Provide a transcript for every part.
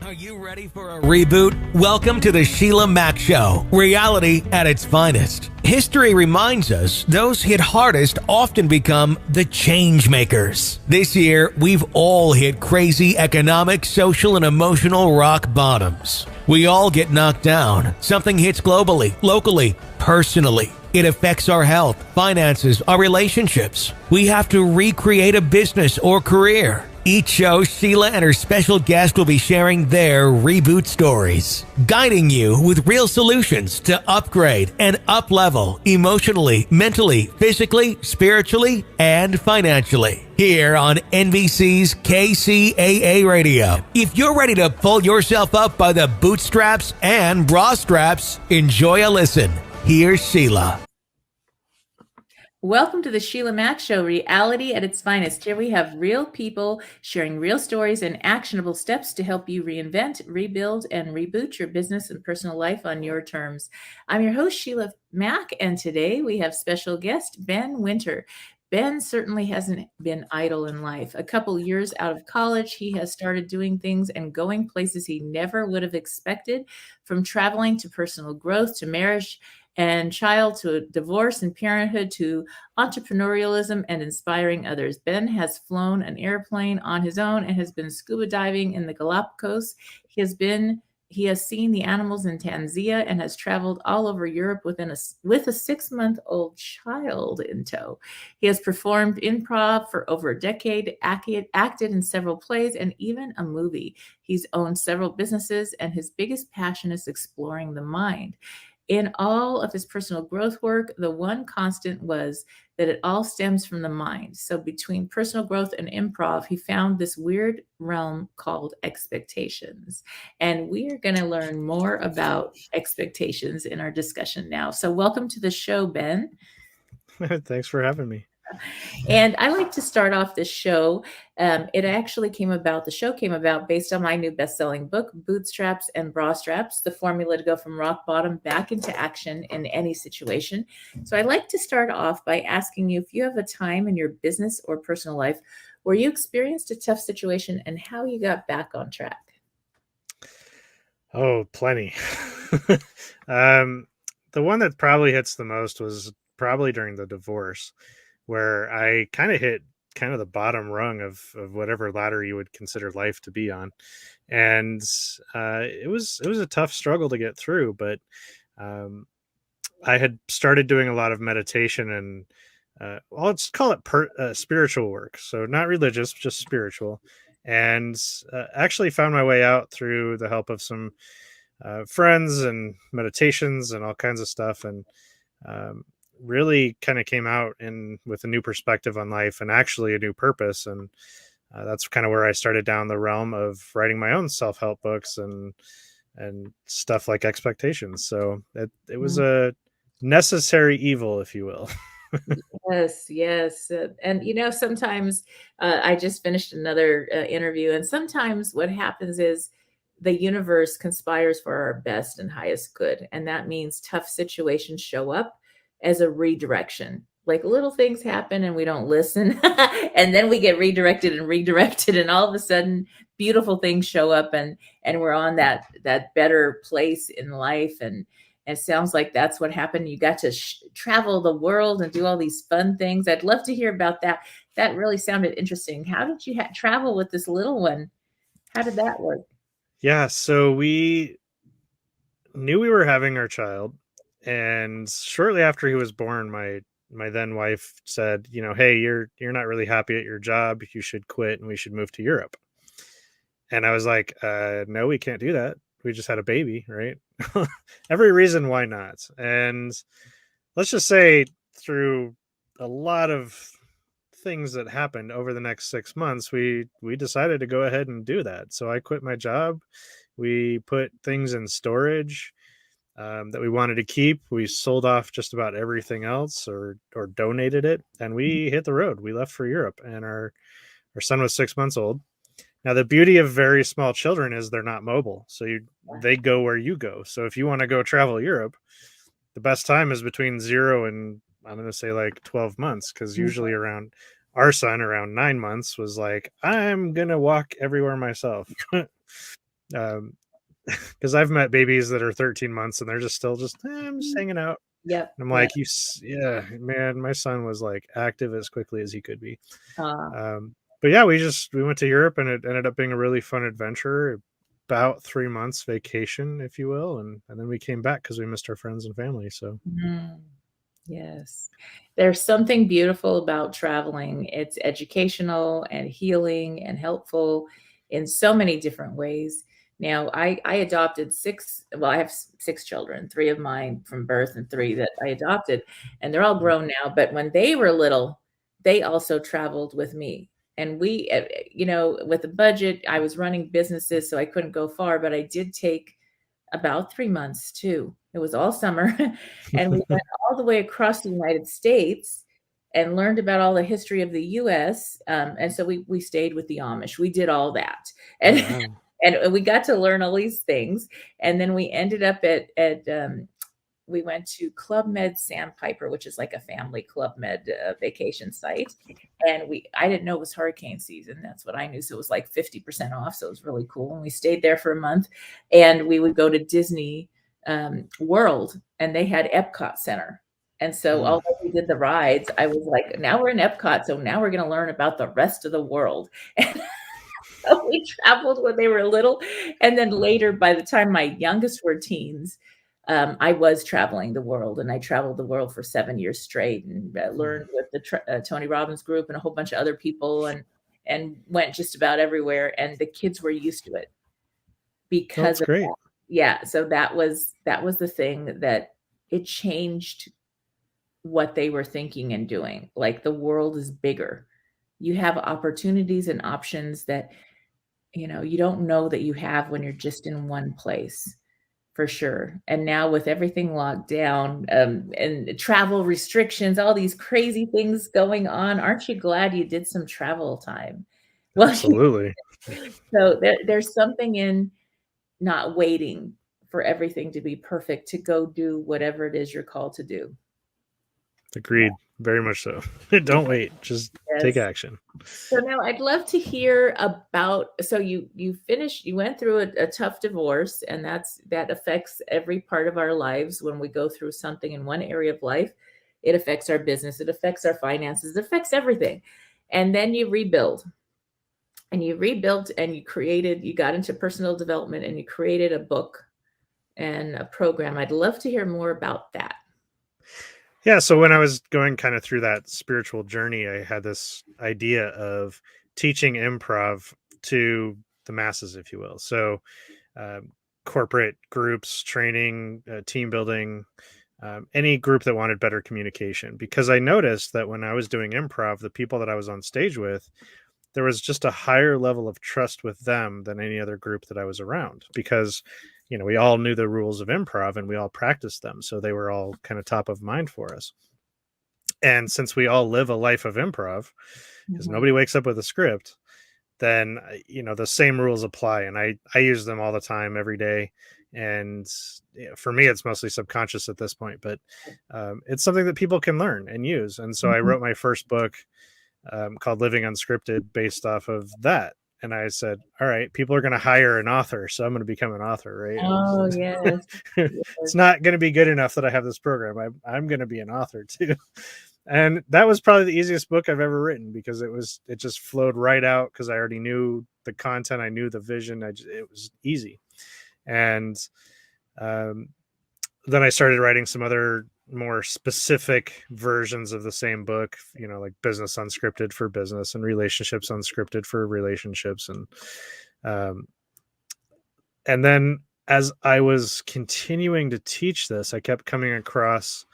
Are you ready for a reboot? Welcome to the Sheila Mac Show, reality at its finest. History reminds us those hit hardest often become the change makers. This year, we've all hit crazy economic, social, and emotional rock bottoms. We all get knocked down. Something hits globally, locally, personally. It affects our health, finances, our relationships. We have to recreate a business or career. Each show, Sheila and her special guest will be sharing their reboot stories, guiding you with real solutions to upgrade and up-level emotionally, mentally, physically, spiritually, and financially. Here on NBC's KCAA Radio. If you're ready to pull yourself up by the bootstraps and bra straps, enjoy a listen. Here's Sheila. Welcome to the Sheila Mac Show, reality at its finest. Here we have real people sharing real stories and actionable steps to help you reinvent, rebuild, and reboot your business and personal life on your terms. I'm your host, Sheila Mac, and today we have special guest, Ben Winter. Ben certainly hasn't been idle in life. A couple years out of college, he has started doing things and going places he never would have expected, from traveling to personal growth to marriage and child to divorce and parenthood to entrepreneurialism and inspiring others. Ben has flown an airplane on his own and has been scuba diving in the Galapagos. He has seen the animals in Tanzania and has traveled all over Europe with a 6-month-old child in tow. He has performed improv for over a decade, acted in several plays, and even a movie. He's owned several businesses, and his biggest passion is exploring the mind. In all of his personal growth work, the one constant was that it all stems from the mind. So between personal growth and improv, he found this weird realm called expectations. And we are going to learn more about expectations in our discussion now. So welcome to the show, Ben. Thanks for having me. And I like to start off this show. The show came about based on my new best-selling book, Bootstraps and Bra Straps, the formula to go from rock bottom back into action in any situation. So I like to start off by asking you if you have a time in your business or personal life where you experienced a tough situation and how you got back on track. Oh, plenty. The one that probably hits the most was probably during the divorce, where I kind of hit the bottom rung of whatever ladder you would consider life to be on. And it was a tough struggle to get through, but I had started doing a lot of meditation and let's call it spiritual work. So not religious, just spiritual. And actually found my way out through the help of some friends and meditations and all kinds of stuff. And really kind of came out with a new perspective on life and actually a new purpose. And that's kind of where I started down the realm of writing my own self-help books and stuff like expectations. So it was a necessary evil, if you will. Yes. And, sometimes I just finished another interview, and sometimes what happens is the universe conspires for our best and highest good. And that means tough situations show up as a redirection. Like little things happen and we don't listen. And then we get redirected. And all of a sudden beautiful things show up and we're on that better place in life. And it sounds like that's what happened. You got to travel the world and do all these fun things. I'd love to hear about that. That really sounded interesting. How did you travel with this little one? How did that work? Yeah. So we knew we were having our child. And shortly after he was born, my then wife said, hey, you're not really happy at your job. You should quit and we should move to Europe. And I was like, no, we can't do that. We just had a baby, right? Every reason why not. And let's just say through a lot of things that happened over the next 6 months, we decided to go ahead and do that. So I quit my job. We put things in storage that we wanted to keep. We sold off just about everything else or donated it, and we hit the road. We left for Europe, and our son was 6 months old. Now, the beauty of very small children is they're not mobile. So they go where you go. So if you want to go travel Europe, the best time is between 0 and I'm going to say like 12 months. Cause usually around our son, around 9 months was like, I'm going to walk everywhere myself. Because I've met babies that are 13 months and they're just still just, I'm just hanging out. Yep. And I'm like, yeah, man, my son was like active as quickly as he could be. Uh, But yeah, we went to Europe and it ended up being a really fun adventure, about 3 months vacation, if you will. And then we came back because we missed our friends and family. So yes. There's something beautiful about traveling. It's educational and healing and helpful in so many different ways. Now, I adopted I have 6 children, 3 of mine from birth and 3 that I adopted, and they're all grown now. But when they were little, they also traveled with me. And we, with the budget, I was running businesses, so I couldn't go far, but I did take about 3 months too. It was all summer. And we went all the way across the United States and learned about all the history of the US. And so we stayed with the Amish. We did all that. And wow. and we got to learn all these things. And then we ended up we went to Club Med Sandpiper, which is like a family Club Med vacation site. And I didn't know it was hurricane season. That's what I knew. So it was like 50% off. So it was really cool. And we stayed there for a month, and we would go to Disney World, and they had Epcot Center. And so although we did the rides, I was like, now we're in Epcot. So now we're going to learn about the rest of the world. And so we traveled when they were little. And then later, by the time my youngest were teens, I was traveling the world, and I traveled the world for 7 years straight, and learned with the Tony Robbins group and a whole bunch of other people, and went just about everywhere. And the kids were used to it because That's great. that. Yeah. So that was the thing that it changed what they were thinking and doing. Like, the world is bigger. You have opportunities and options that, you don't know that you have when you're just in one place. For sure. And now with everything locked down, and travel restrictions, all these crazy things going on, aren't you glad you did some travel time? Well, Absolutely. so there's something in not waiting for everything to be perfect to go do whatever it is you're called to do. Agreed. Very much so. Don't wait. Just take action. So now I'd love to hear about, so you went through a tough divorce, and that affects every part of our lives. When we go through something in one area of life, it affects our business, it affects our finances, it affects everything. And then you rebuilt, and you got into personal development, and you created a book and a program. I'd love to hear more about that. Yeah, so when I was going kind of through that spiritual journey, I had this idea of teaching improv to the masses, if you will. So corporate groups, training, team building, any group that wanted better communication. Because I noticed that when I was doing improv, the people that I was on stage with, there was just a higher level of trust with them than any other group that I was around, because we all knew the rules of improv and we all practiced them. So they were all kind of top of mind for us. And since we all live a life of improv, because nobody wakes up with a script, then, the same rules apply. And I use them all the time, every day. And for me, it's mostly subconscious at this point, but it's something that people can learn and use. And so I wrote my first book called Living Unscripted, based off of that. And I said, all right, people are going to hire an author, so I'm going to become an author, right? Oh, yes. It's not going to be good enough that I have this program. I'm going to be an author too. And that was probably the easiest book I've ever written, because it just flowed right out, because I already knew the content. I knew the vision. It was easy. And then I started writing some other more specific versions of the same book, like Business Unscripted for business, and Relationships Unscripted for relationships. And then as I was continuing to teach this, I kept coming across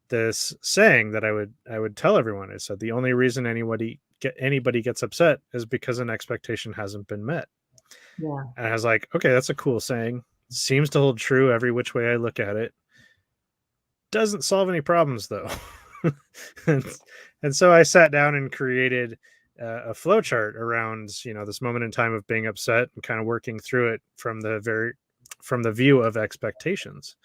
this saying that I would tell everyone. I said, the only reason anybody gets upset is because an expectation hasn't been met. Yeah. And I was like, okay, that's a cool saying. Seems to hold true every which way I look at it. Doesn't solve any problems though. and so I sat down and created a flow chart around, this moment in time of being upset, and kind of working through it from the view of expectations.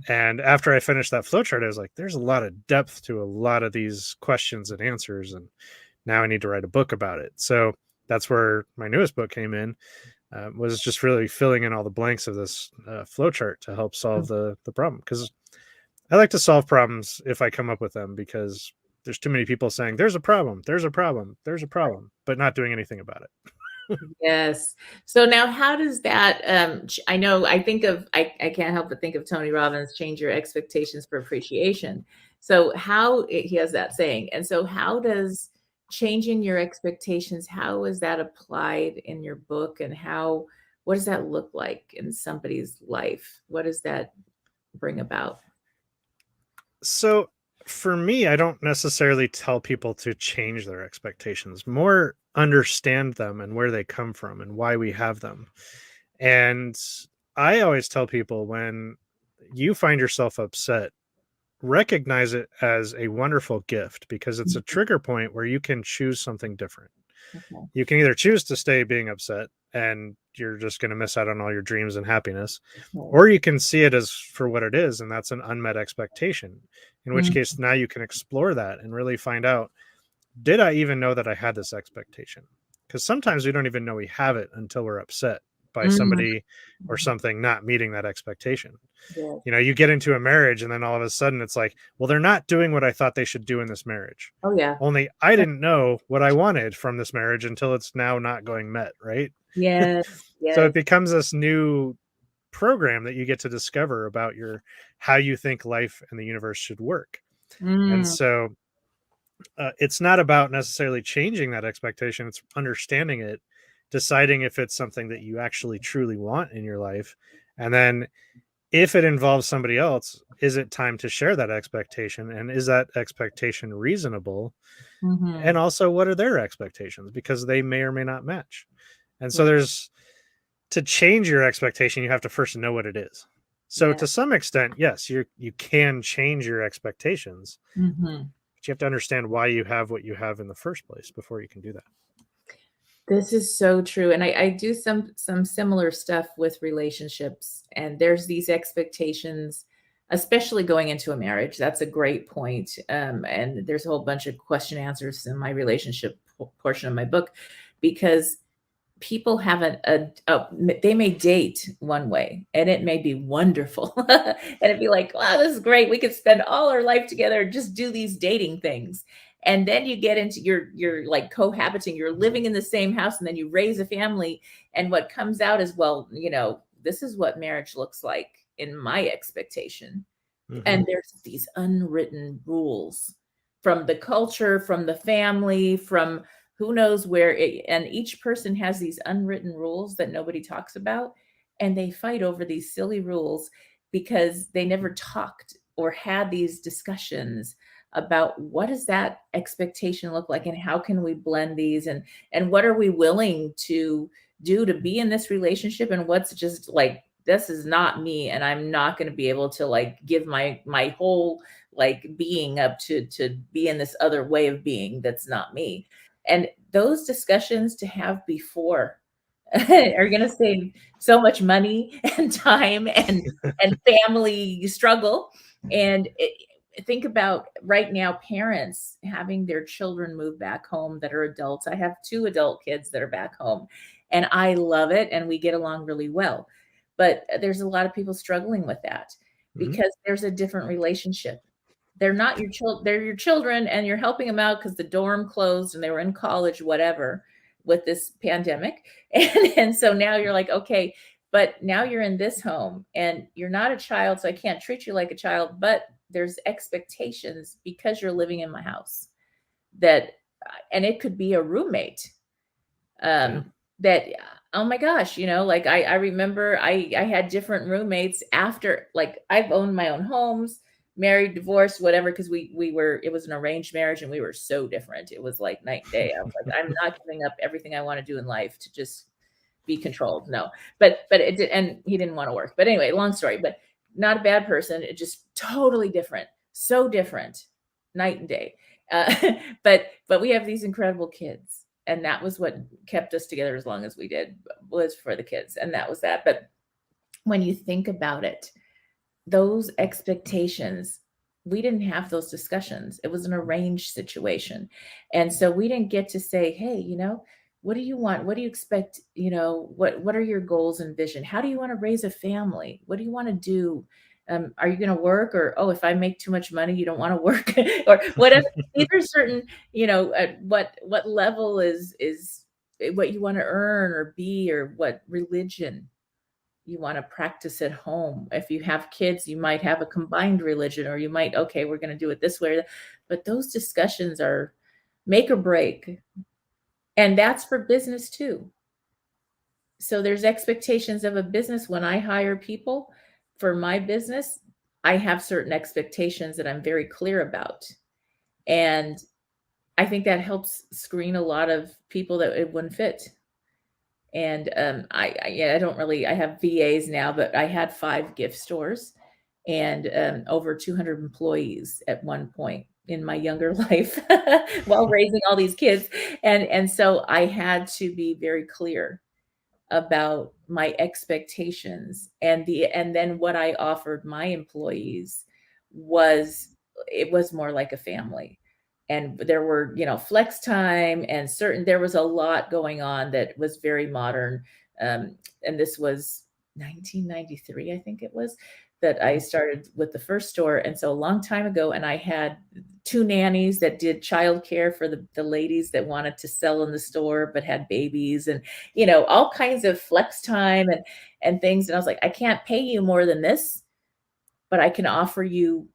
And after I finished that flow chart, I was like, there's a lot of depth to a lot of these questions and answers. And now I need to write a book about it. So that's where my newest book came in. was just really filling in all the blanks of this flow chart to help solve the problem. Because I like to solve problems if I come up with them, because there's too many people saying there's a problem, there's a problem, there's a problem, but not doing anything about it. Yes. So now how does that, I know I think of, I can't help but think of Tony Robbins, change your expectations for appreciation. So he has that saying. And so how does changing your expectations, how is that applied in your book, and what does that look like in somebody's life? What does that bring about? So for me, I don't necessarily tell people to change their expectations, more understand them and where they come from and why we have them. And I always tell people, when you find yourself upset, recognize it as a wonderful gift, because it's a trigger point where you can choose something different. Okay. You can either choose to stay being upset and you're just going to miss out on all your dreams and happiness, or you can see it as for what it is, and that's an unmet expectation, in which case now you can explore that and really find out, did I even know that I had this expectation? Because sometimes we don't even know we have it until we're upset by somebody or something not meeting that expectation. Yeah. You know, you get into a marriage and then all of a sudden it's like, well, they're not doing what I thought they should do in this marriage. Oh yeah. Only I didn't know what I wanted from this marriage until it's now not going met, right? Yes. Yes. So it becomes this new program that you get to discover about how you think life and the universe should work. And so it's not about necessarily changing that expectation. It's understanding it, deciding if it's something that you actually truly want in your life. And then if it involves somebody else, is it time to share that expectation? And is that expectation reasonable? And also, what are their expectations? Because they may or may not match. And so to change your expectation, you have to first know what it is. So to some extent, yes, you can change your expectations, but you have to understand why you have what you have in the first place before you can do that. This is so true. And I do some similar stuff with relationships. And there's these expectations, especially going into a marriage. That's a great point. And there's a whole bunch of question answers in my relationship portion of my book, because people have they may date one way and it may be wonderful. And it'd be like, wow, this is great. We could spend all our life together, just do these dating things. And then you get into you're like cohabiting, you're living in the same house, and then you raise a family. And what comes out is, well, this is what marriage looks like in my expectation. And there's these unwritten rules from the culture, from the family, from who knows where, and each person has these unwritten rules that nobody talks about. And they fight over these silly rules because they never talked or had these discussions about what does that expectation look like, and how can we blend these, and what are we willing to do to be in this relationship, and what's just like, this is not me, and I'm not going to be able to like give my whole like being up to be in this other way of being that's not me. And those discussions to have before are going to save so much money and time and family struggle. And think about right now, parents having their children move back home that are adults. I have 2 adult kids that are back home, and I love it, and we get along really well. But there's a lot of people struggling with that because there's a different relationship. They're not your children, they're your children, and you're helping them out because the dorm closed and they were in college, whatever, with this pandemic. And so now you're like, okay, but now you're in this home and you're not a child, so I can't treat you like a child, but there's expectations because you're living in my house and it could be a roommate that, oh my gosh, like I remember I had different roommates after, like I've owned my own homes, married, divorced, whatever, because it was an arranged marriage and we were so different. It was like night and day. I was like, I'm not giving up everything I want to do in life to just be controlled. No, but it did, and he didn't want to work. But anyway, long story, but not a bad person. It just totally different, so different, night and day. But we have these incredible kids, and that was what kept us together as long as we did, was for the kids, and that was that. But when you think about it, those expectations, we didn't have those discussions. It was an arranged situation. And so we didn't get to say, hey, What do you want? What do you expect? What are your goals and vision? How do you want to raise a family? What do you want to do? Are you going to work, or, oh, if I make too much money, you don't want to work, or whatever? These are certain, at what level is what you want to earn or be, or what religion you want to practice at home. If you have kids, you might have a combined religion, or you might, okay, we're going to do it this way. But those discussions are make or break. And that's for business too. So there's expectations of a business. When I hire people for my business, I have certain expectations that I'm very clear about. And I think that helps screen a lot of people that it wouldn't fit. And I don't really, I have VAs now, but I had 5 gift stores and over 200 employees at one point in my younger life while raising all these kids. And so I had to be very clear about my expectations, and then what I offered my employees was, it was more like a family. And there were, flex time, and there was a lot going on that was very modern. And this was 1993, I think it was, that I started with the first store. And so a long time ago, and I had 2 nannies that did childcare for the ladies that wanted to sell in the store but had babies, and all kinds of flex time and things. And I was like, I can't pay you more than this, but I can offer you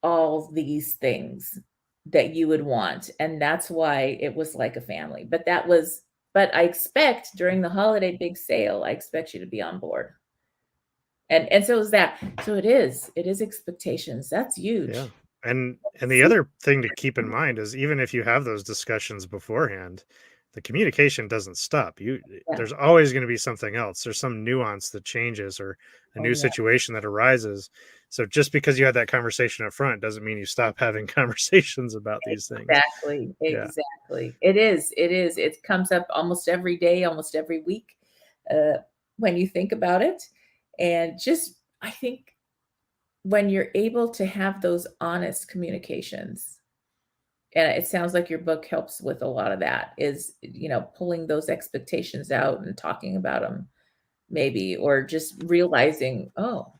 all these things that you would want. And that's why it was like a family. But I expect during the holiday big sale, I expect you to be on board. And so is that. So it is expectations. That's huge. Yeah. And the other thing to keep in mind is, even if you have those discussions beforehand, the communication doesn't stop. There's always going to be something else. There's some nuance that changes, or a new situation that arises. So just because you had that conversation up front doesn't mean you stop having conversations about these things. Exactly. It is. It comes up almost every day, almost every week, when you think about it. And just, I think when you're able to have those honest communications, and it sounds like your book helps with a lot of that, is, pulling those expectations out and talking about them, maybe, or just realizing, oh,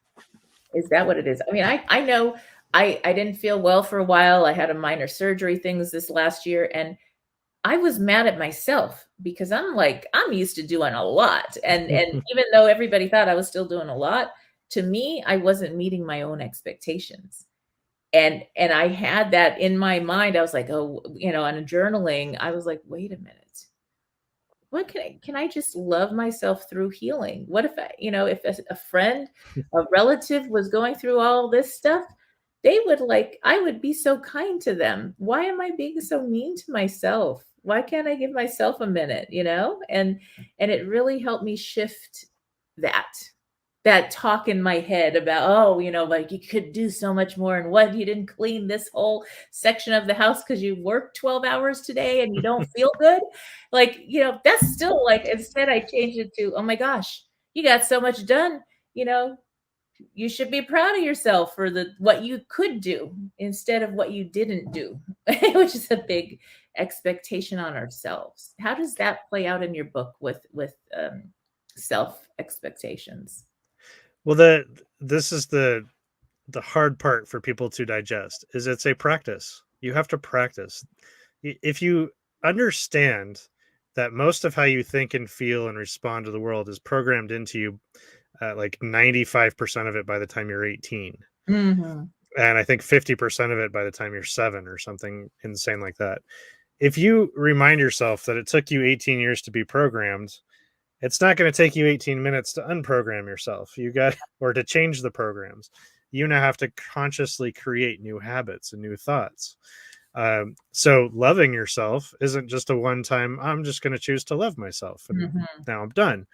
is that what it is? I mean, I know I didn't feel well for a while. I had a minor surgery things this last year, and I was mad at myself because I'm used to doing a lot. And even though everybody thought I was still doing a lot, to me, I wasn't meeting my own expectations. And I had that in my mind. I was like, oh, on journaling, I was like, wait a minute. What can I just love myself through healing? What if if a friend, a relative was going through all this stuff, I would be so kind to them. Why am I being so mean to myself? Why can't I give myself a minute, And it really helped me shift that talk in my head about, oh, like you could do so much more, and what, you didn't clean this whole section of the house because you worked 12 hours today and you don't feel good. Like, that's still, like, instead I changed it to, oh my gosh, you got so much done, you should be proud of yourself for what you could do instead of what you didn't do, which is a big expectation on ourselves. How does that play out in your book with self expectations? Well, this is the hard part for people to digest, is it's a practice. You have to practice. If you understand that most of how you think and feel and respond to the world is programmed into you, like 95% of it by the time you're 18. Mm-hmm. And I think 50% of it by the time you're 7, or something insane like that. If you remind yourself that it took you 18 years to be programmed, it's not going to take you 18 minutes to unprogram yourself. Or to change the programs. You now have to consciously create new habits and new thoughts. So loving yourself isn't just a one-time, I'm just going to choose to love myself, and now I'm done.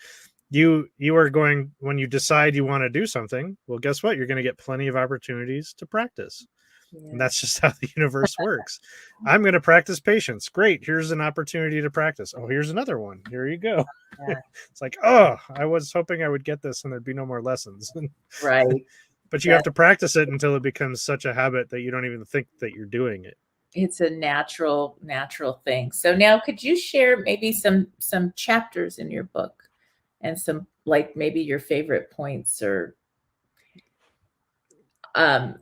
You are going, when you decide you want to do something, well, guess what? You're going to get plenty of opportunities to practice. Yeah. And that's just how the universe works. I'm going to practice patience. Great. Here's an opportunity to practice. Oh, here's another one. Here you go. Yeah. It's like, oh, I was hoping I would get this and there'd be no more lessons. Right. But you have to practice it until it becomes such a habit that you don't even think that you're doing it. It's a natural thing. So now could you share maybe some chapters in your book and some, like, maybe your favorite points or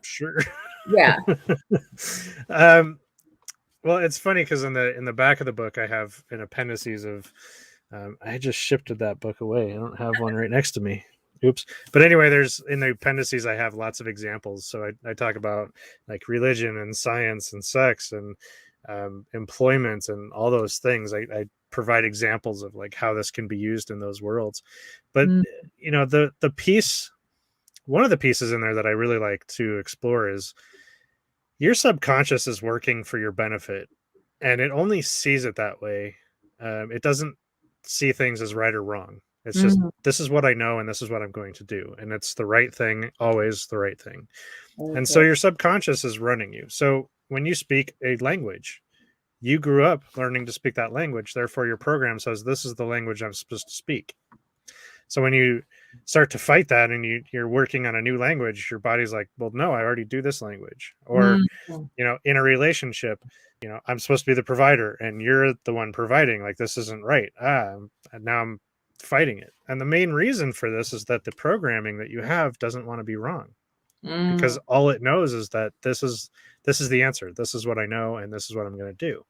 Sure. yeah. Well, it's funny because in the back of the book I have an appendices of I just shifted that book away. I don't have one right next to me. Oops. But anyway, there's in the appendices I have lots of examples. So I talk about like religion and science and sex and employment and all those things. I provide examples of like how this can be used in those worlds. But Mm. you know, the piece, one of the pieces in there that I really like to explore is your subconscious is working for your benefit, and it only sees it that way. It doesn't see things as right or wrong. It's just, Mm. this is what I know and this is what I'm going to do, and it's the right thing, always the right thing. And so Okay. your subconscious is running you. So when you speak a language, you grew up learning to speak that language, therefore your program says this is the language I'm supposed to speak. So when you start to fight that and you're working on a new language, your body's like, well, no, I already do this language. Or Mm. you know, in a relationship, you know, I'm supposed to be the provider and you're the one providing. Like, this isn't right. And now I'm fighting it. And the main reason for this is that the programming that you have doesn't want to be wrong, Mm. because all it knows is that this is the answer. This is what I know, and this is what I'm going to do.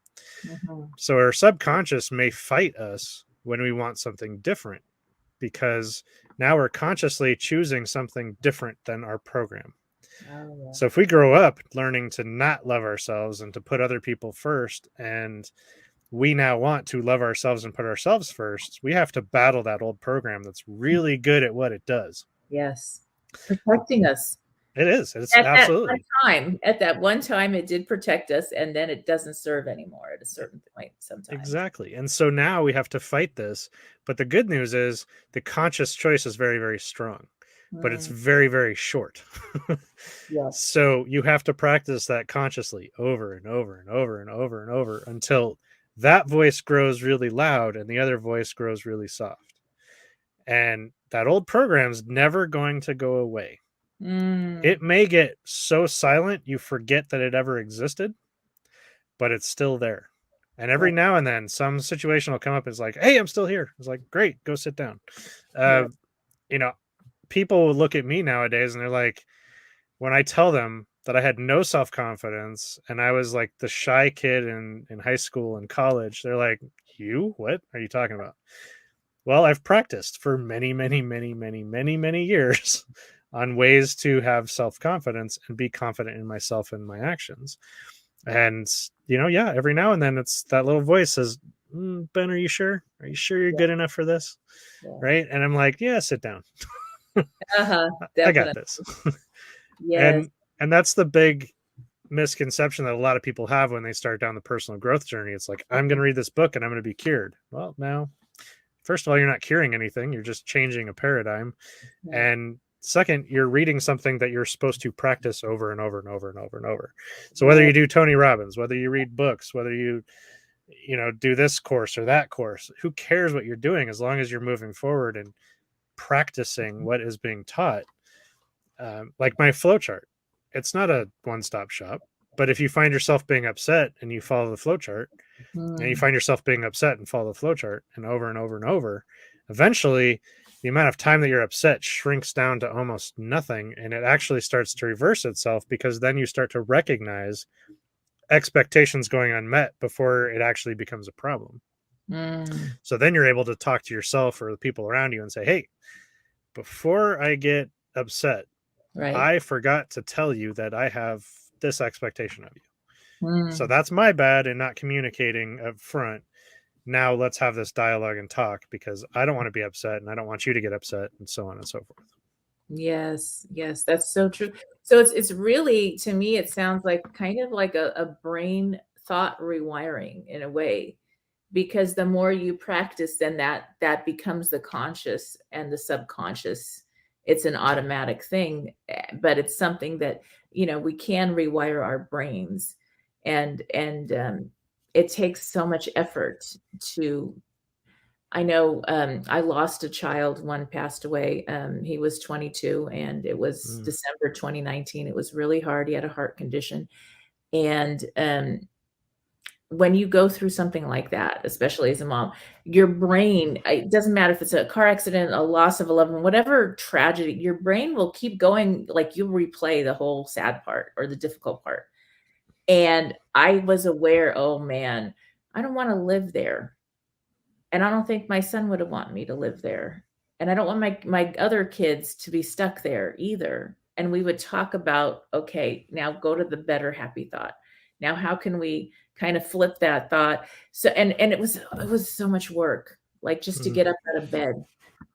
Mhm. So our subconscious may fight us when we want something different, because now we're consciously choosing something different than our program. Oh, yeah. So if we grow up learning to not love ourselves and to put other people first, and we now want to love ourselves and put ourselves first, we have to battle that old program that's really good at what it does. Yes. Protecting us. It is. It's At that one absolutely. time, it did protect us, and then it doesn't serve anymore at a certain point sometimes. Exactly. And so now we have to fight this. But the good news is the conscious choice is very, very strong, but it's Mm. very, very short. Yes. So you have to practice that consciously over and over and over and over and over until that voice grows really loud and the other voice grows really soft. And that old program's never going to go away. Mm. It may get so silent you forget that it ever existed, but it's still there. And every Right. now and then some situation will come up. It's like, hey, I'm still here. It's like, great, go sit down. Yeah. You know, people will look at me nowadays and they're like, when I tell them that I had no self-confidence and I was like the shy kid in high school and college, they're like, you, what are you talking about? Well, I've practiced for many, many, many, many, many, many years on ways to have self-confidence and be confident in myself and my actions. And, you know, yeah, every now and then it's that little voice says, Ben, are you sure? Are you sure you're Yeah. good enough for this? Yeah. Right. And I'm like, yeah, sit down. Uh-huh. I got Definitely. this. Yes. And that's the big misconception that a lot of people have when they start down the personal growth journey. It's like, I'm going to read this book and I'm going to be cured. Well, now, first of all, you're not curing anything. You're just changing a paradigm. Yeah. And second, you're reading something that you're supposed to practice over and over and over and over and over. So whether you do Tony Robbins, whether you read books, whether you know, do this course or that course, who cares what you're doing as long as you're moving forward and practicing what is being taught. Like my flowchart, it's not a one-stop shop, but if you find yourself being upset and you follow the flowchart, and you find yourself being upset and follow the flowchart and over and over and over, eventually the amount of time that you're upset shrinks down to almost nothing, and it actually starts to reverse itself, because then you start to recognize expectations going unmet before it actually becomes a problem. Mm. So then you're able to talk to yourself or the people around you and say, hey, before I get upset, Right. I forgot to tell you that I have this expectation of you. Mm. So that's my bad in not communicating up front. Now let's have this dialogue and talk, because I don't want to be upset and I don't want you to get upset, and so on and so forth. Yes, yes, that's so true. So it's really, to me, it sounds like kind of like a brain thought rewiring in a way, because the more you practice, then that becomes the conscious and the subconscious. It's an automatic thing, but it's something that, we can rewire our brains, and it takes so much effort to. I know, I lost a child, one passed away, he was 22, and it was December 2019. It was really hard. He had a heart condition, and, when you go through something like that, especially as a mom, your brain, it doesn't matter if it's a car accident, a loss of a loved one, whatever tragedy, your brain will keep going. Like you'll replay the whole sad part or the difficult part. And I was aware, oh man, I don't want to live there. And I don't think my son would want me to live there. And I don't want my other kids to be stuck there either. And we would talk about, okay, now go to the better happy thought. Now, how can we kind of flip that thought? So, and it was so much work, like just to get up out of bed.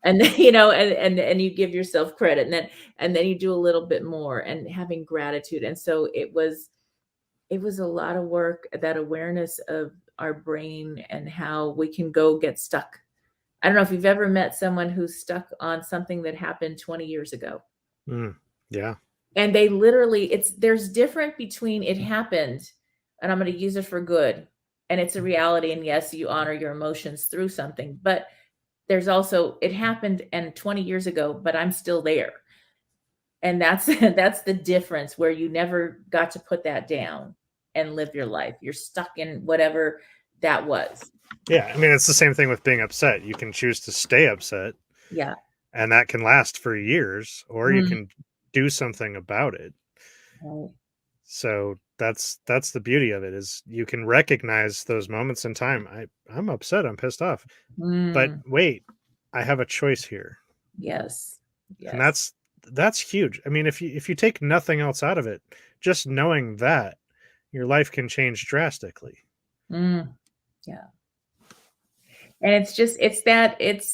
And then, you know, and you give yourself credit, and then you do a little bit more, and having gratitude. And so it was a lot of work, that awareness of our brain and how we can go get stuck. I don't know if you've ever met someone who's stuck on something that happened 20 years ago. Yeah. And they literally, there's different between it happened and I'm going to use it for good, and it's a reality. And yes, you honor your emotions through something, but there's also, it happened and 20 years ago, but I'm still there. And that's the difference, where you never got to put that down and live your life. You're stuck in whatever that was. Yeah. I mean, it's the same thing with being upset. You can choose to stay upset. Yeah. And that can last for years, or you can do something about it. Right. So that's the beauty of it, is you can recognize those moments in time. I'm upset. I'm pissed off. But wait, I have a choice here. Yes. And that's huge. I mean, if you take nothing else out of it, just knowing that, your life can change drastically. Yeah. And it's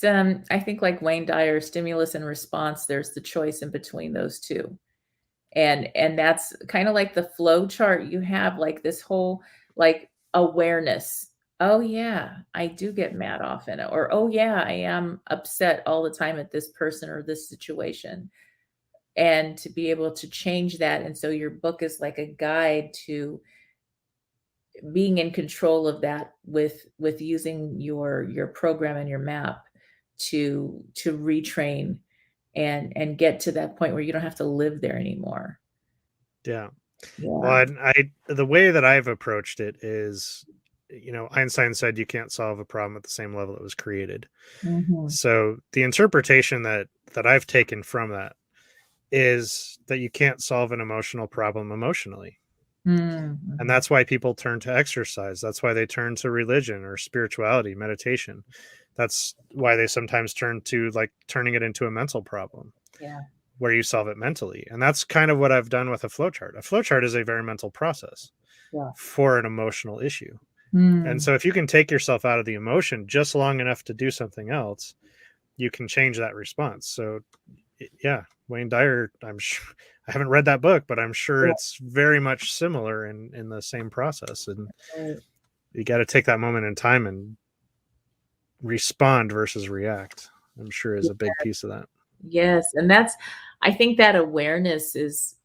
I think, like Wayne Dyer, stimulus and response, there's the choice in between those two. And that's kind of like the flow chart you have, like this whole, like, awareness. Oh yeah, I do get mad often. Or, oh yeah, I am upset all the time at this person or this situation. And to be able to change that. And so your book is like a guide to being in control of that, with using your program and your map to retrain and get to that point where you don't have to live there anymore. Yeah. Yeah. Well, the way that I've approached it is, you know, Einstein said you can't solve a problem at the same level it was created. So the interpretation that I've taken from that is that you can't solve an emotional problem emotionally. And that's why people turn to exercise. That's why they turn to religion or spirituality, meditation. That's why they sometimes turn to, like, turning it into a mental problem. Yeah. Where you solve it mentally. And that's kind of what I've done with a flowchart. A flowchart is a very mental process for an emotional issue. And so if you can take yourself out of the emotion just long enough to do something else, you can change that response. So yeah, Wayne Dyer, I'm sure, I haven't read that book, but I'm sure it's very much similar in the same process. And you got to take that moment in time and respond versus react. I'm sure is a big piece of that. Yes. And I think that awareness is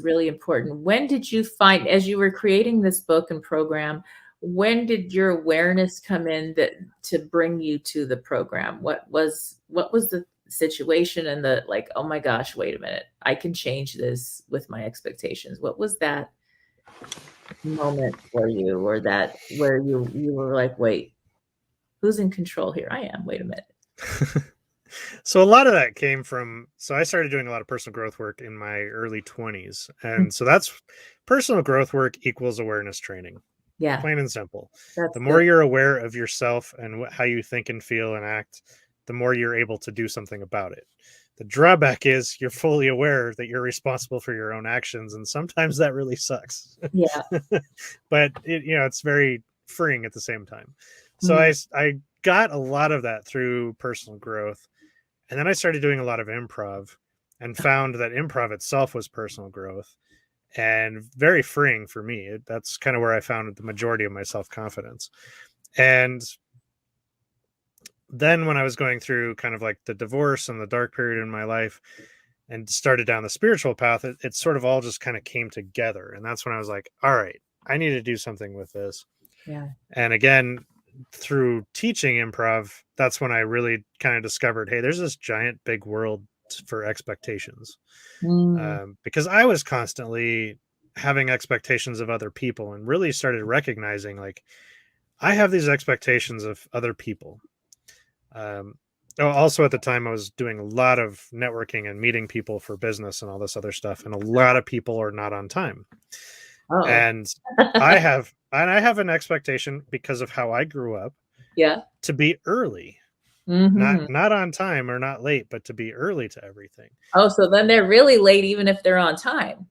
really important. When did you find, as you were creating this book and program, when did your awareness come in to bring you to the program? What was the situation and the, like, oh my gosh, wait a minute, I can change this with my expectations? What was that moment for you, or that where you were like, wait, who's in control here? I am. Wait a minute. So a lot of that came from, so I started doing a lot of personal growth work in my early 20s. And so that's personal growth work equals awareness training. Yeah. Plain and simple. That's the more you're aware of yourself and how you think and feel and act, the more you're able to do something about it. The drawback is you're fully aware that you're responsible for your own actions. And sometimes that really sucks. Yeah. But it's very freeing at the same time. So I got a lot of that through personal growth. And then I started doing a lot of improv and found that improv itself was personal growth and very freeing for me. That's kind of where I found the majority of my self-confidence. And then when I was going through kind of like the divorce and the dark period in my life and started down the spiritual path, it sort of all just kind of came together. And that's when I was like, all right, I need to do something with this. Yeah. And again, through teaching improv, that's when I really kind of discovered, hey, there's this giant big world for expectations. Because I was constantly having expectations of other people and really started recognizing, like, I have these expectations of other people. Also, at the time, I was doing a lot of networking and meeting people for business and all this other stuff, and a lot of people are not on time. Oh, And I have an expectation, because of how I grew up, yeah. to be early, Mm-hmm. not on time or not late, but to be early to everything. Oh, so then they're really late, even if they're on time.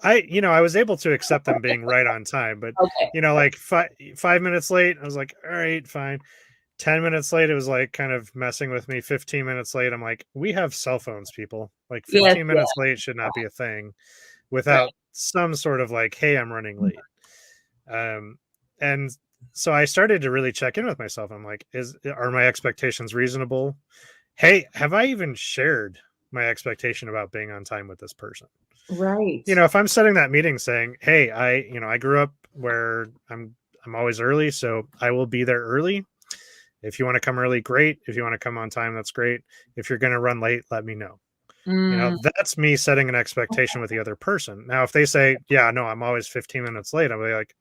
I was able to accept them being right on time, but Okay. like 5 minutes late, I was like, all right, fine. 10 minutes late, it was like kind of messing with me. 15 minutes late, I'm like, we have cell phones, people. Like, Yes, 15 yes, minutes late should not be a thing right. without some sort of like, hey, I'm running late. And so I started to really check in with myself. I'm like, are my expectations reasonable? Hey, have I even shared my expectation about being on time with this person? Right. If I'm setting that meeting saying, hey, I grew up where I'm always early, so I will be there early. If you want to come early, great. If you want to come on time, that's great. If you're going to run late, let me know. That's me setting an expectation with the other person. Now, if they say, yeah, no, I'm always 15 minutes late, I'll be like,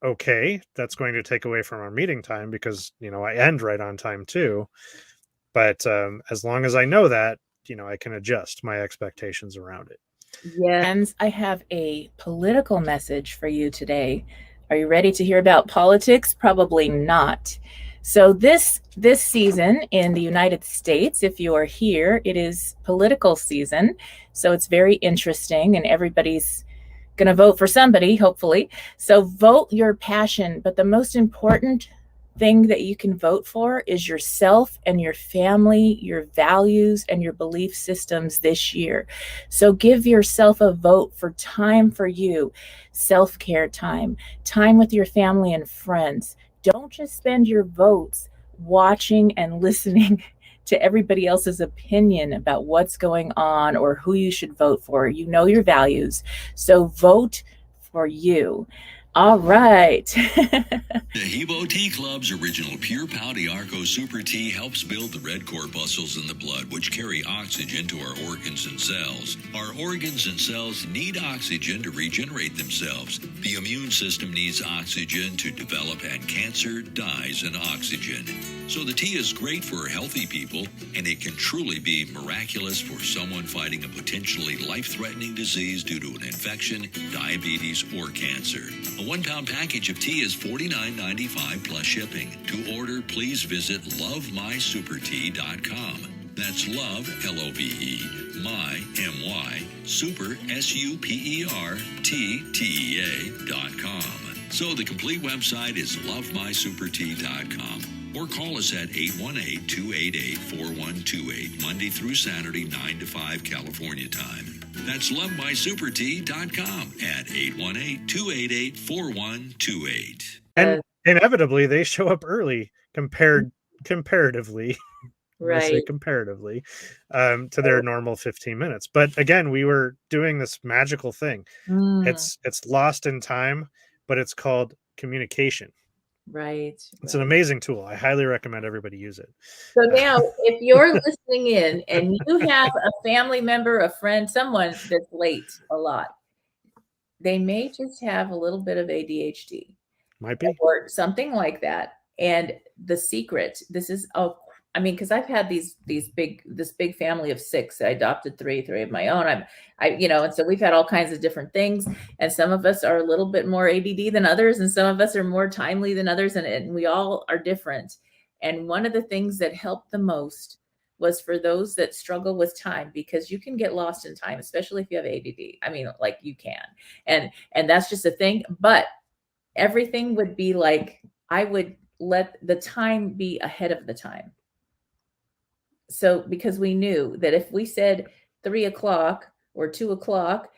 okay, that's going to take away from our meeting time, because, I end right on time too. But as long as I know that, I can adjust my expectations around it. Yeah. And I have a political message for you today. Are you ready to hear about politics? Probably not. So this season in the United States, if you are here, it is political season. So it's very interesting, and everybody's going to vote for somebody, hopefully. So vote your passion, but the most important thing that you can vote for is yourself and your family, your values, and your belief systems this year. So give yourself a vote for time for you, self-care time, time with your family and friends. Don't just spend your votes watching and listening to everybody else's opinion about what's going on or who you should vote for. You know your values, so vote for you. All right. The Hebo Tea Club's original Pure Pouty Arco Super Tea helps build the red corpuscles in the blood, which carry oxygen to our organs and cells. Our organs and cells need oxygen to regenerate themselves. The immune system needs oxygen to develop, and cancer dies in oxygen. So the tea is great for healthy people, and it can truly be miraculous for someone fighting a potentially life-threatening disease due to an infection, diabetes, or cancer. A 1-pound package of tea is $49.95 plus shipping. To order, please visit lovemysupertea.com. That's love, L-O-V-E, my, M-Y, super, S-U-P-E-R-T-T-E-A.com. So the complete website is lovemysupertea.com. Or call us at 818-288-4128, Monday through Saturday, 9 to 5 California time. That's lovemysupertea.com at 818-288-4128. And inevitably, they show up early comparatively. Right. I say comparatively to their normal 15 minutes. But again, we were doing this magical thing. It's lost in time, but it's called communication. Right. It's an amazing tool. I highly recommend everybody use it. So now, if you're listening in and you have a family member, a friend, someone that's late a lot, they may just have a little bit of ADHD. Might be. Or something like that. And the secret, this is, because I've had this big family of 6. I adopted three of my own. And so we've had all kinds of different things. And some of us are a little bit more ADD than others, and some of us are more timely than others, and we all are different. And one of the things that helped the most was for those that struggle with time, because you can get lost in time, especially if you have ADD. Like you can, and that's just a thing. But everything would be like, I would let the time be ahead of the time. So because we knew that if we said 3 o'clock or 2 o'clock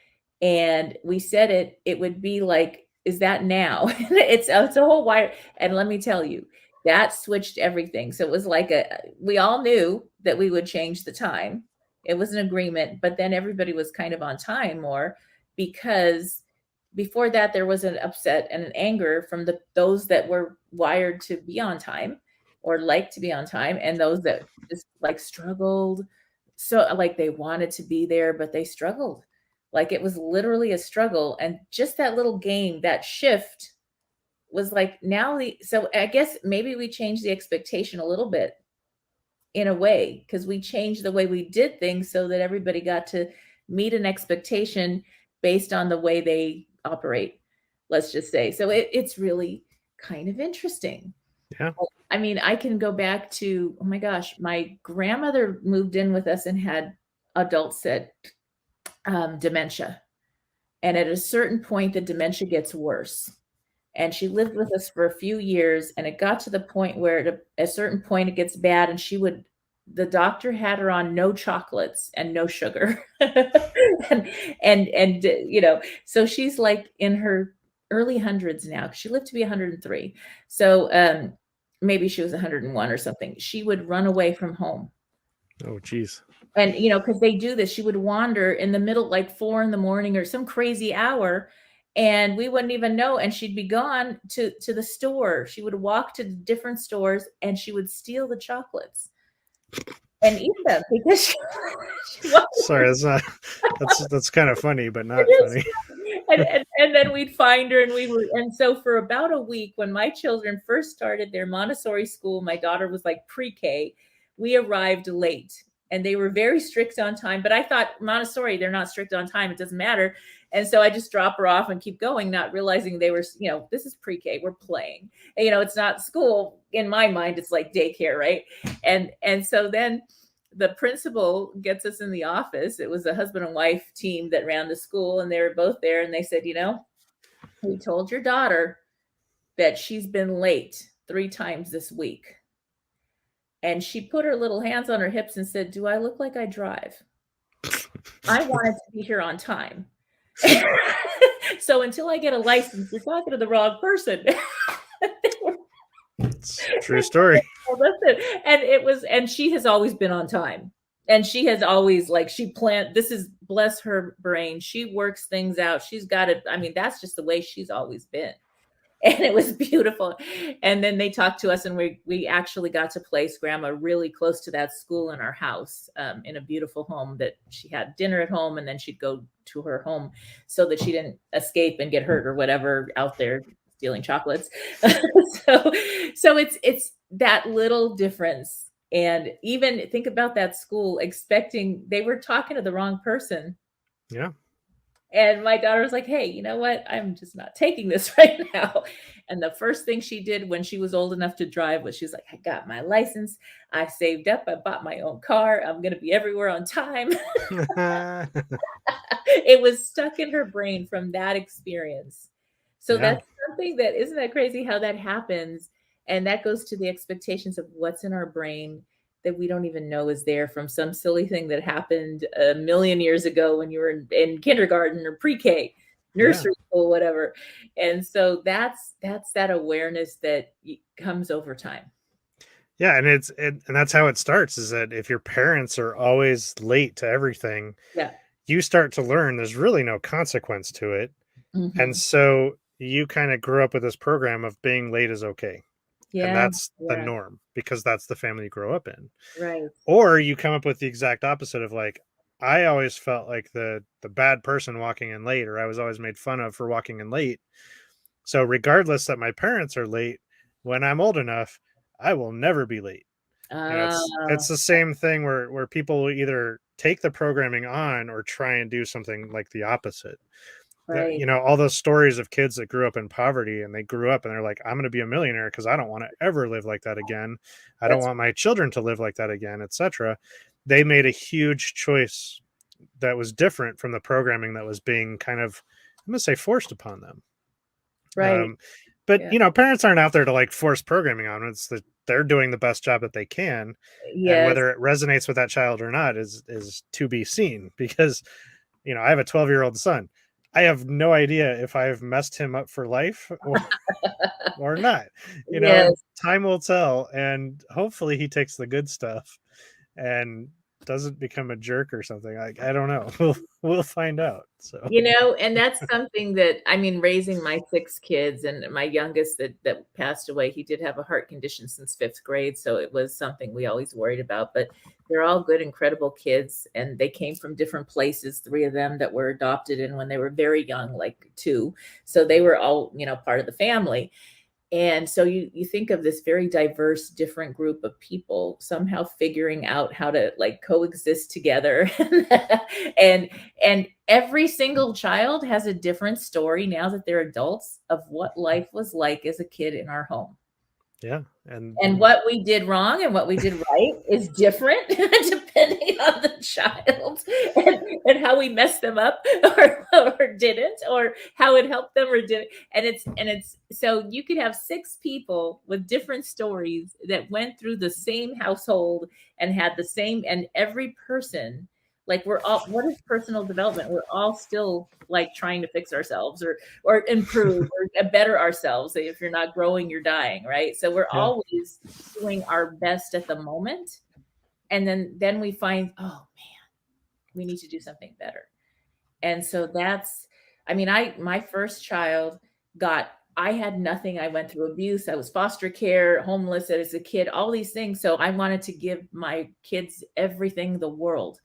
and we said it, it would be like, is that now? it's a whole wire. And let me tell you, that switched everything. So it was like we all knew that we would change the time. It was an agreement, but then everybody was kind of on time more, because before that there was an upset and an anger from those that were wired to be on time or like to be on time, and those that just like struggled. So like they wanted to be there, but they struggled Like it was literally a struggle. And just that little game, that shift was like so I guess maybe we changed the expectation a little bit in a way, because we changed the way we did things so that everybody got to meet an expectation based on the way they operate, let's just say. So it's really kind of interesting. Yeah. I mean, I can go back to, oh my gosh, my grandmother moved in with us and had adults that dementia. And at a certain point, the dementia gets worse. And she lived with us for a few years, and it got to the point where at a certain point it gets bad, and the doctor had her on no chocolates and no sugar. and so she's like in her early hundreds now. She lived to be 103. So maybe she was 101 or something. She would run away from home. Oh, geez. And, because they do this, she would wander in the middle, like 4 a.m. or some crazy hour, and we wouldn't even know. And she'd be gone to the store. She would walk to different stores and she would steal the chocolates and eat them because she sorry, that's kind of funny, but not funny. And then we'd find her, and so for about a week, when my children first started their Montessori school, my daughter was like pre-K, we arrived late. And they were very strict on time. But I thought, Montessori, they're not strict on time. It doesn't matter. And so I just drop her off and keep going, not realizing they were, this is pre-K. We're playing. And, it's not school. In my mind, it's like daycare, right? And so then the principal gets us in the office. It was a husband and wife team that ran the school. And they were both there. And they said, we told your daughter that she's been late 3 times this week. And she put her little hands on her hips and said, do I look like I drive? I wanted to be here on time. So until I get a license, you're talking to the wrong person. It's a true story. And she has always been on time. And she has always, this is, bless her brain. She works things out. She's got it. I mean, that's just the way she's always been. And it was beautiful. And then they talked to us, and we actually got to place Grandma really close to that school in our house, in a beautiful home that she had dinner at home, and then she'd go to her home so that she didn't escape and get hurt or whatever out there stealing chocolates. So it's that little difference. And even think about that school, they were talking to the wrong person. Yeah. And my daughter was like, hey, you know what? I'm just not taking this right now. And the first thing she did when she was old enough to drive was, she was like, I got my license. I saved up. I bought my own car. I'm going to be everywhere on time. It was stuck in her brain from that experience. So that's something that, isn't that crazy how that happens? And that goes to the expectations of what's in our brain that we don't even know is there from some silly thing that happened a million years ago when you were in kindergarten or pre-K, nursery school, whatever. And so that's that awareness that comes over time. Yeah. And that's how it starts, is that if your parents are always late to everything, you start to learn there's really no consequence to it. Mm-hmm. And so you kind of grew up with this program of being late is okay. Yeah, and that's the norm, because that's the family you grow up in. Right. Or you come up with the exact opposite of, like, I always felt like the bad person walking in late, or I was always made fun of for walking in late. So regardless that my parents are late, when I'm old enough, I will never be late. It's the same thing where people will either take the programming on or try and do something like the opposite. Right. All those stories of kids that grew up in poverty, and they grew up and they're like, I'm going to be a millionaire because I don't want to ever live like that again. I don't want my children to live like that again, etc. They made a huge choice that was different from the programming that was being kind of, I'm going to say, forced upon them. Right. But parents aren't out there to force programming on them. It's that they're doing the best job that they can. Yes. And whether it resonates with that child or not is to be seen, because, I have a 12-year-old son. I have no idea if I've messed him up for life or not. Time will tell, and hopefully he takes the good stuff and doesn't become a jerk or something. I don't know. We'll find out. So And that's something that, I mean, raising my 6 kids, and my youngest that passed away, he did have a heart condition since 5th grade. So it was something we always worried about, but they're all good, incredible kids. And they came from different places, 3 of them that were adopted in when they were very young, like 2. So they were all, part of the family. And so you think of this very diverse, different group of people somehow figuring out how to like coexist together. and every single child has a different story now that they're adults of what life was like as a kid in our home. yeah. And what we did wrong and what we did right is different depending on the child, and how we messed them up or didn't, or how it helped them or didn't. And it's so you could have 6 people with different stories that went through the same household and had the same, and every person, like, we're all, what is personal development? We're all still like trying to fix ourselves or improve or better ourselves. If you're not growing, you're dying, right? So we're always doing our best at the moment. And then we find, oh man, we need to do something better. And so that's, I mean, my first child I had nothing. I went through abuse. I was foster care, homeless as a kid, all these things. So I wanted to give my kids everything in the world.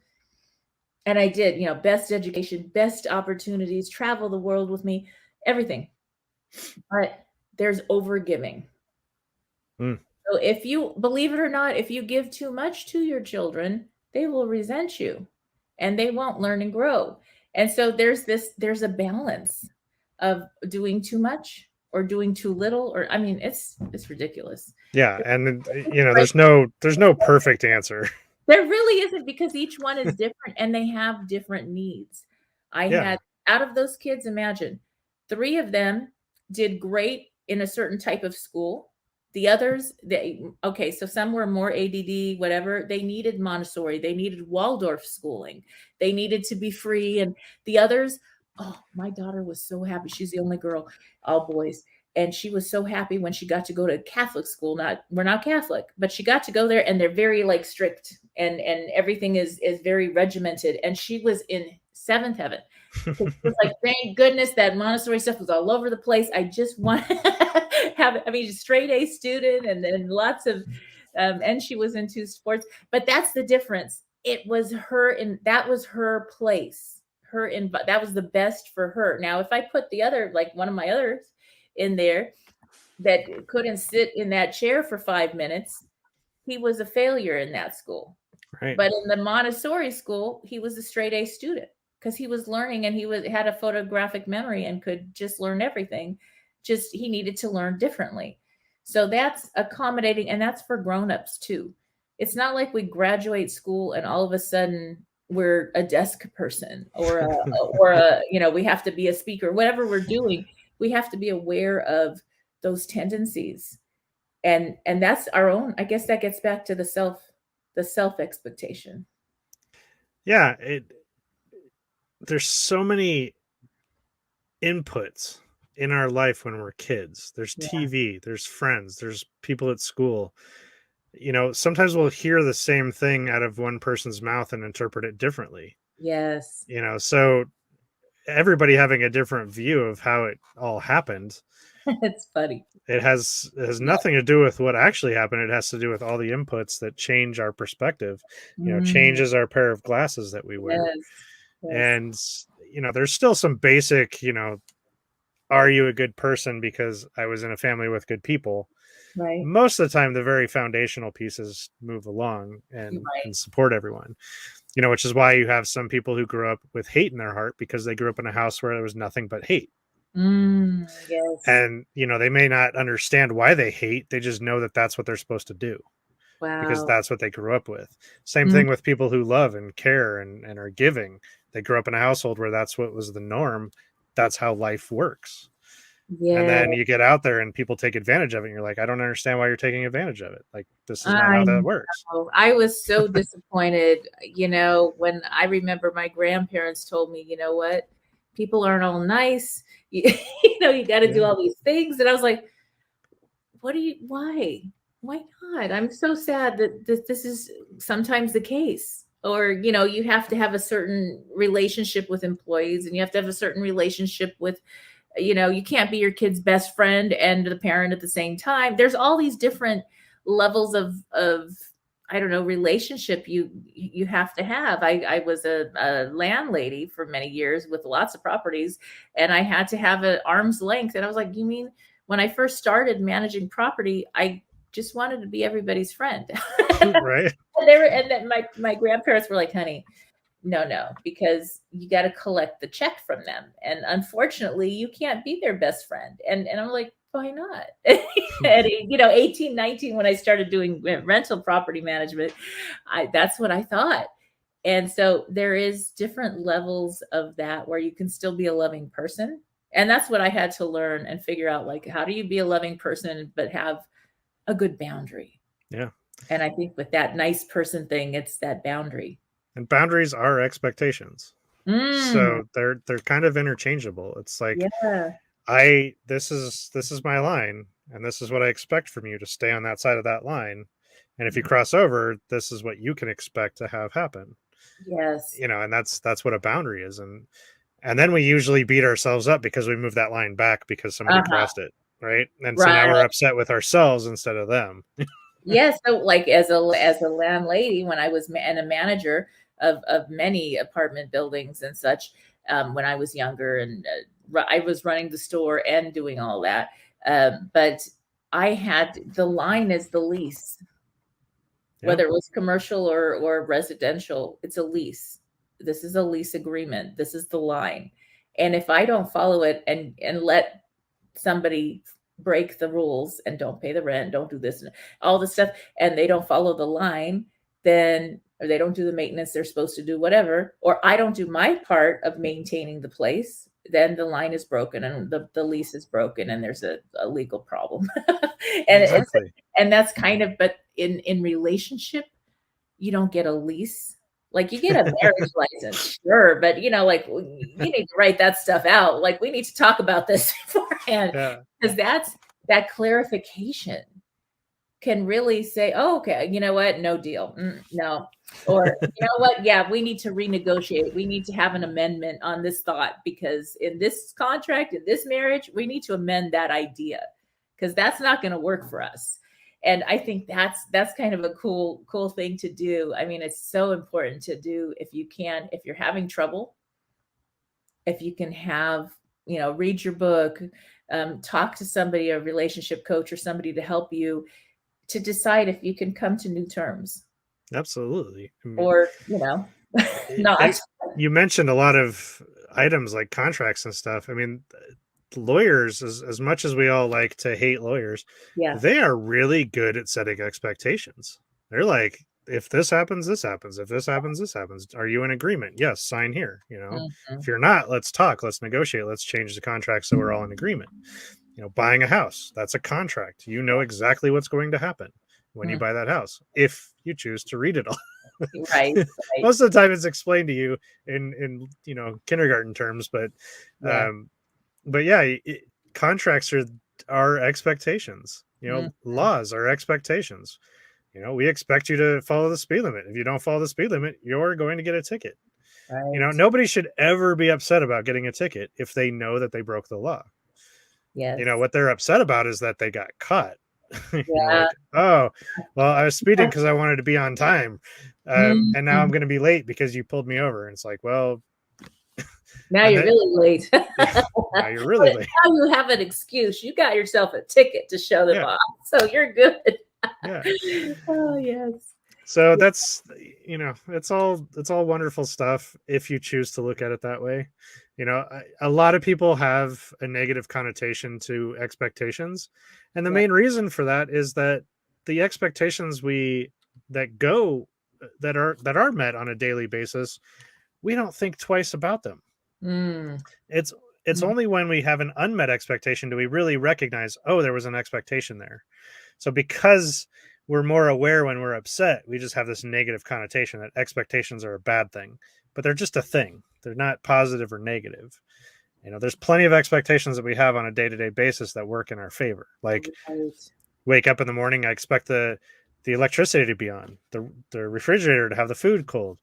And I did, best education, best opportunities, travel the world with me, everything. But there's overgiving. So if you, believe it or not, if you give too much to your children, they will resent you and they won't learn and grow. And so there's a balance of doing too much or doing too little, or, I mean, it's ridiculous. Yeah. And there's no perfect answer. There really isn't, because each one is different and they have different needs. I had, out of those kids, imagine 3 of them did great in a certain type of school. The others, so some were more ADD, whatever. They needed Montessori. They needed Waldorf schooling. They needed to be free. And the others, oh, my daughter was so happy. She's the only girl, all boys. And she was so happy when she got to go to Catholic school. We're not Catholic, but she got to go there, and they're very like strict, and everything is very regimented. And she was in 7th heaven. It was like, thank goodness that Montessori stuff was all over the place. I just want to have, straight A student, and then lots of, and she was into sports. But that's the difference. It was her, that was her place. That was the best for her. Now, if I put the other, like one of my others in there that couldn't sit in that chair for 5 minutes, he was a failure in that school. Right. But in the Montessori school, he was a straight A student because he was learning, and he had a photographic memory and could just learn everything. Just, he needed to learn differently. So that's accommodating, and that's for grownups too. It's not like we graduate school and all of a sudden we're a desk person or we have to be a speaker. Whatever we're doing, we have to be aware of those tendencies, and that's our own. I guess that gets back to the self expectation. Yeah, there's so many inputs in our life when we're kids. There's TV, there's friends, there's people at school. Sometimes we'll hear the same thing out of one person's mouth and interpret it differently. Yes. So everybody having a different view of how it all happened. It's funny. It has nothing to do with what actually happened. It has to do with all the inputs that change our perspective, changes our pair of glasses that we wear. Yes. And, there's still some basic, are you a good person because I was in a family with good people? Right. Most of the time, the very foundational pieces move along and support everyone. Which is why you have some people who grew up with hate in their heart because they grew up in a house where there was nothing but hate. Yes. And, they may not understand why they hate. They just know that that's what they're supposed to do. Wow. Because that's what they grew up with. Same thing with people who love and care and are giving. They grew up in a household where that's what was the norm. That's how life works. Yeah. And then you get out there and people take advantage of it. And you're like, I don't understand why you're taking advantage of it. Like, this is not how that works. I was so disappointed, when I remember my grandparents told me, you know what, people aren't all nice. You got to do all these things. And I was like, why not? I'm so sad that this is sometimes the case. or, you know, you have to have a certain relationship with employees, and you have to have a certain relationship with, you know, you can't be your kid's best friend and the parent at the same time. There's all these different levels of I don't know, relationship you have to have. I was a landlady for many years with lots of properties, and I had to have an arm's length. And I was like, you mean when I first started managing property, I just wanted to be everybody's friend. Right. And then my grandparents were like, honey, no, because you got to collect the check from them. And unfortunately, you can't be their best friend. And I'm like, why not? At, you know, 18, 19, when I started doing rental property management, that's what I thought. And so there is different levels of that where you can still be a loving person. And that's what I had to learn and figure out, like, how do you be a loving person, but have a good boundary? Yeah. And I think with that nice person thing, it's that boundary. And boundaries are expectations. So they're kind of interchangeable. It's like, this is my line, and this is what I expect from you to stay on that side of that line. And if you cross over, this is what you can expect to have happen. Yes. You know, and that's what a boundary is. And then we usually beat ourselves up because we moved that line back because somebody crossed it. Right. And so now we're upset with ourselves instead of them. Yes. So like as a landlady, when I was a manager of many apartment buildings and such, when I was younger, and I was running the store and doing all that. But I had, the line is the lease, whether it was commercial or residential, it's a lease. This is a lease agreement. This is the line. And if I don't follow it and let somebody break the rules and don't pay the rent, don't do this and all this stuff, and they don't follow the line, then, or they don't do the maintenance they're supposed to do, whatever, or I don't do my part of maintaining the place, then the line is broken and the lease is broken and there's a legal problem. And that's kind of, but in relationship, you don't get a lease. Like, you get a marriage license, sure, but you know, like, you need to write that stuff out. Like, we need to talk about this beforehand, because that clarification can really say, oh, okay, you know what? No deal. No. Or, you know what? Yeah, we need to renegotiate. We need to have an amendment on this thought, because in this contract, in this marriage, we need to amend that idea, because that's not going to work for us. And I think that's kind of a cool thing to do. I mean, it's so important to do if you can, if you're having trouble, if you can have, you know, read your book, talk to somebody, a relationship coach or somebody to help you to decide if you can come to new terms. Absolutely. I mean, or, you know, not. You mentioned a lot of items like contracts and stuff. I mean, lawyers, as much as we all like to hate lawyers, they are really good at setting expectations. They're like, if this happens, this happens. If this happens, this happens. Are you in agreement? Yes, sign here. You know, if you're not, let's talk, let's negotiate, let's change the contract so we're all in agreement. You know, buying a house, that's a contract. You know exactly what's going to happen when you buy that house, if you choose to read it all. Right. Most of the time it's explained to you in you know, kindergarten terms, but contracts are expectations. You know, laws are expectations. You know, we expect you to follow the speed limit. If you don't follow the speed limit, you're going to get a ticket. Right. You know, nobody should ever be upset about getting a ticket if they know that they broke the law. Yes. You know, what they're upset about is that they got caught. You know, like, oh, well, I was speeding because I wanted to be on time. And now I'm going to be late because you pulled me over. And it's like, well, now you're really late. Now you're really late. Now you have an excuse. You got yourself a ticket to show them off. So you're good. Oh, yes. So that's, you know, it's all wonderful stuff if you choose to look at it that way. You know, a lot of people have a negative connotation to expectations. And the main reason for that is that the expectations that are met on a daily basis, we don't think twice about them. It's only when we have an unmet expectation do we really recognize, oh, there was an expectation there. So because we're more aware when we're upset, we just have this negative connotation that expectations are a bad thing, but they're just a thing. They're not positive or negative. You know, there's plenty of expectations that we have on a day-to-day basis that work in our favor. Like, wake up in the morning, I expect the the electricity to be on, the refrigerator to have the food cold.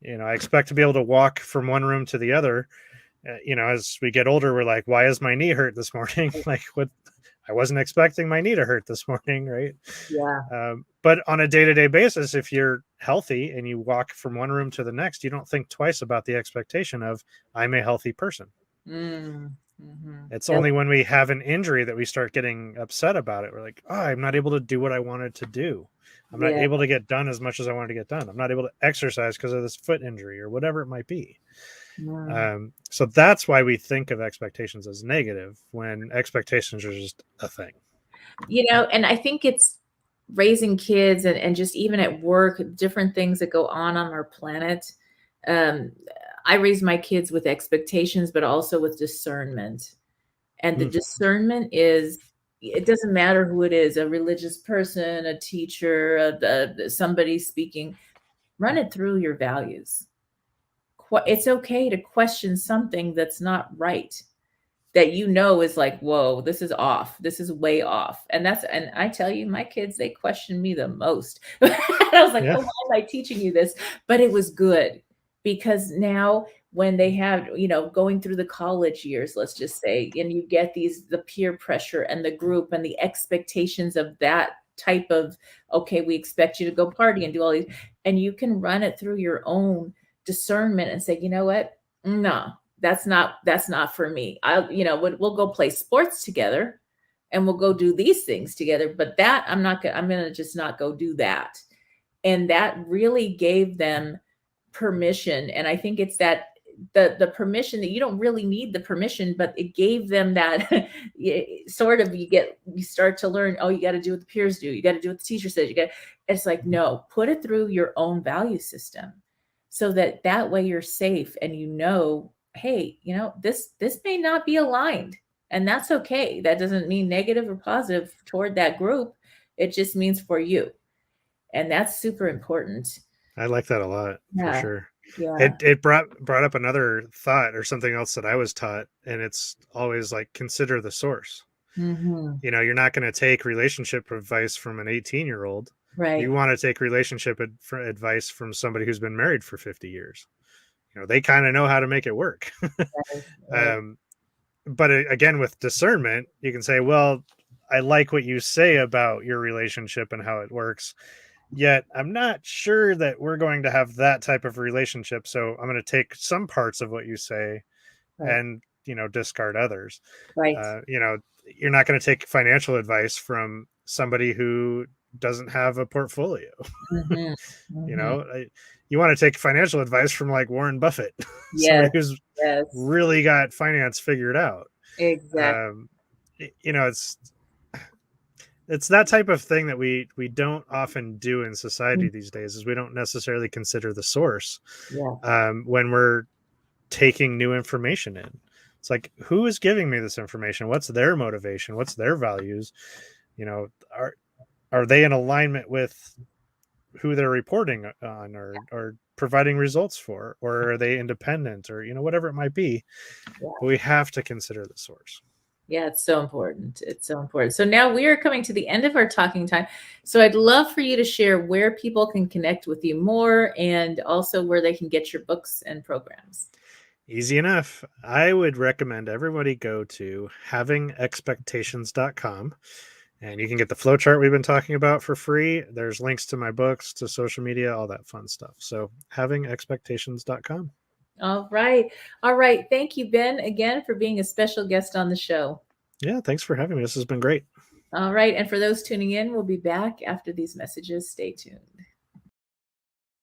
I expect to be able to walk from one room to the other. As we get older, we're like, why is my knee hurt this morning? Like, what? I wasn't expecting my knee to hurt this morning, right? Yeah. But on a day-to-day basis, if you're healthy and you walk from one room to the next, you don't think twice about the expectation of, I'm a healthy person. It's only when we have an injury that we start getting upset about it. We're like, oh, I'm not able to do what I wanted to do. I'm not able to get done as much as I wanted to get done. I'm not able to exercise because of this foot injury or whatever it might be. So that's why we think of expectations as negative when expectations are just a thing. And I think it's raising kids and just even at work, different things that go on our planet. I raise my kids with expectations, but also with discernment. And the discernment is, it doesn't matter who it is, a religious person, a teacher, somebody speaking, run it through your values. It's okay to question something that's not right, that is like, whoa, this is off. This is way off. And I tell you, my kids, they question me the most. And I was like, oh, why am I teaching you this? But it was good, because now when they have, going through the college years, let's just say, and you get the peer pressure and the group and the expectations of that type of, okay, we expect you to go party and do all these, and you can run it through your own discernment and say, you know what? No, that's not for me. We'll go play sports together and we'll go do these things together, but that I'm going to just not go do that. And that really gave them permission. And I think it's that the permission that you don't really need the permission, but it gave them that sort of, you start to learn, oh, you got to do what the peers do. You got to do what the teacher says. It's like, no, put it through your own value system so that way you're safe and hey, this may not be aligned, and that's okay. That doesn't mean negative or positive toward that group. It just means for you. And that's super important. I like that a lot, for sure. Yeah. It brought up another thought or something else that I was taught, and it's always like, consider the source. You're not going to take relationship advice from an 18-year-old. Right. You want to take relationship advice from somebody who's been married for 50 years. They kind of know how to make it work. Right. But again, with discernment, you can say, well, I like what you say about your relationship and how it works, yet I'm not sure that we're going to have that type of relationship. So I'm going to take some parts of what you say and, discard others. Right. You're not going to take financial advice from somebody who doesn't have a portfolio. You want to take financial advice from like Warren Buffett, somebody who's really got finance figured out. Exactly. It's that type of thing that we don't often do in society these days, is we don't necessarily consider the source when we're taking new information in. It's like, who is giving me this information? What's their motivation? What's their values? Are they in alignment with who they're reporting on or providing results for, or are they independent, or whatever it might be? But we have to consider the source. Yeah, it's so important. It's so important. So now we are coming to the end of our talking time. So I'd love for you to share where people can connect with you more, and also where they can get your books and programs. Easy enough. I would recommend everybody go to havingexpectations.com. And you can get the flowchart we've been talking about for free. There's links to my books, to social media, all that fun stuff. So havingexpectations.com. All right. All right. Thank you, Ben, again, for being a special guest on the show. Yeah, thanks for having me. This has been great. All right. And for those tuning in, we'll be back after these messages. Stay tuned.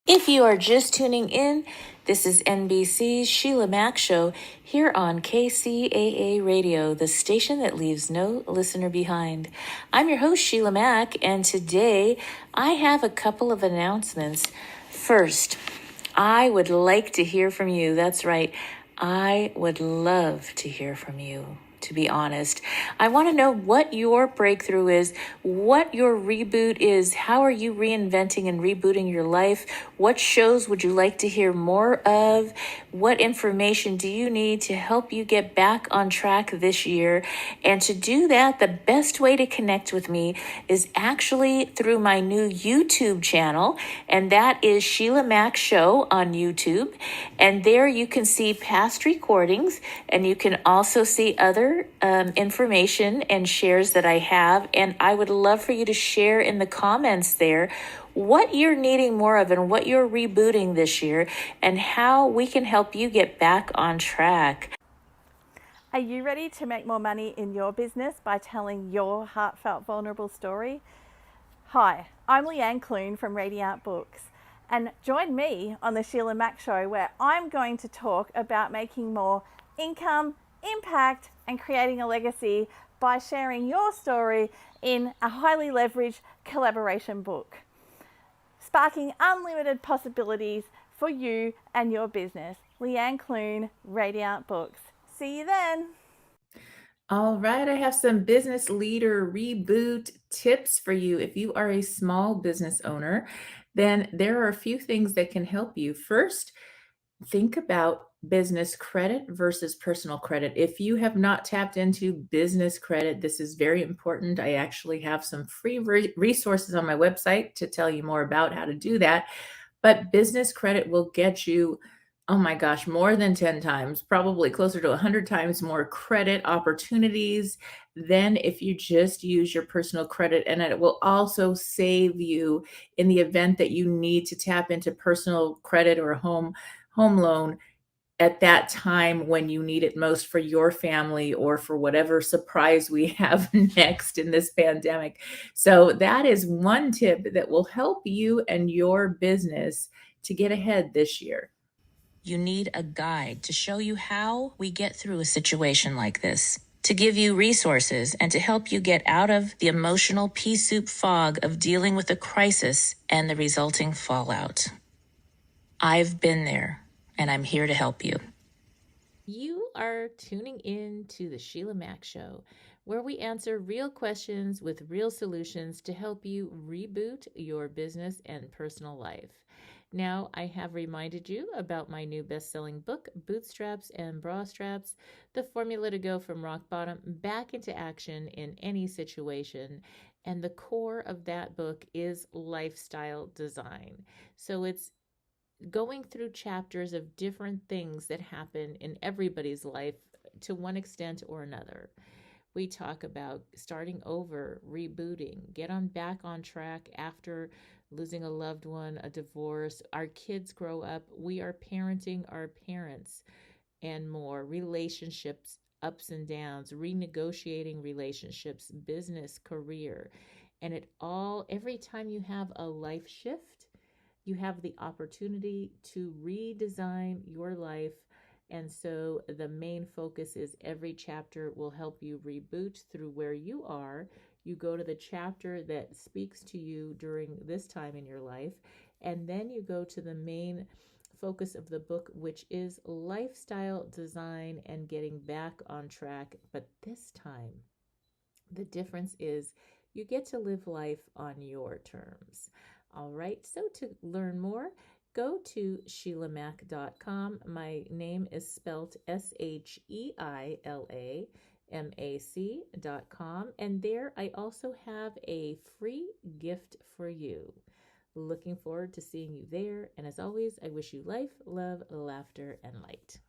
If you are just tuning in, this is NBC's Sheila Mac Show here on KCAA Radio, the station that leaves no listener behind. I'm your host, Sheila Mac, and today I have a couple of announcements. First, I would like to hear from you. That's right. I would love to hear from you. to be honest. I want to know what your breakthrough is, what your reboot is. How are you reinventing and rebooting your life? What shows would you like to hear more of? What information do you need to help you get back on track this year? And to do that, the best way to connect with me is actually through my new YouTube channel, and that is Sheila Mac Show on YouTube. And there you can see past recordings, and you can also see other information and shares that I have. And I would love for you to share in the comments there what you're needing more of and what you're rebooting this year and how we can help you get back on track. Are you ready to make more money in your business by telling your heartfelt, vulnerable story? Hi, I'm Leanne Clune from Radiant Books, and join me on the Sheila Mac Show, where I'm going to talk about making more income, impact, and creating a legacy by sharing your story in a highly leveraged collaboration book, sparking unlimited possibilities for you and your business. Leanne Clune, Radiant Books. See you then. All right, I have some business leader reboot tips for you. If you are a small business owner, then there are a few things that can help you. First, think about business credit versus personal credit. If you have not tapped into business credit, this is very important. I actually have some free resources on my website to tell you more about how to do that. But business credit will get you, oh my gosh, more than 10 times, probably closer to 100 times more credit opportunities than if you just use your personal credit. And it will also save you in the event that you need to tap into personal credit or a home loan at that time when you need it most for your family or for whatever surprise we have next in this pandemic. So that is one tip that will help you and your business to get ahead this year. You need a guide to show you how we get through a situation like this, to give you resources and to help you get out of the emotional pea soup fog of dealing with a crisis and the resulting fallout. I've been there, and I'm here to help you. You are tuning in to the Sheila Mac Show, where we answer real questions with real solutions to help you reboot your business and personal life. Now, I have reminded you about my new best-selling book, Bootstraps and Bra Straps, the formula to go from rock bottom back into action in any situation. And the core of that book is lifestyle design. So it's going through chapters of different things that happen in everybody's life to one extent or another. We talk about starting over, rebooting, back on track after losing a loved one, a divorce, our kids grow up, we are parenting our parents, and more, relationships, ups and downs, renegotiating relationships, business, career. And every time you have a life shift, you have the opportunity to redesign your life. And so the main focus is every chapter will help you reboot through where you are. You go to the chapter that speaks to you during this time in your life, and then you go to the main focus of the book, which is lifestyle design and getting back on track. But this time, the difference is you get to live life on your terms. All right, so to learn more, go to SheilaMac.com. My name is spelt SheilaMac.com, and there I also have a free gift for you. Looking forward to seeing you there, and as always, I wish you life, love, laughter, and light.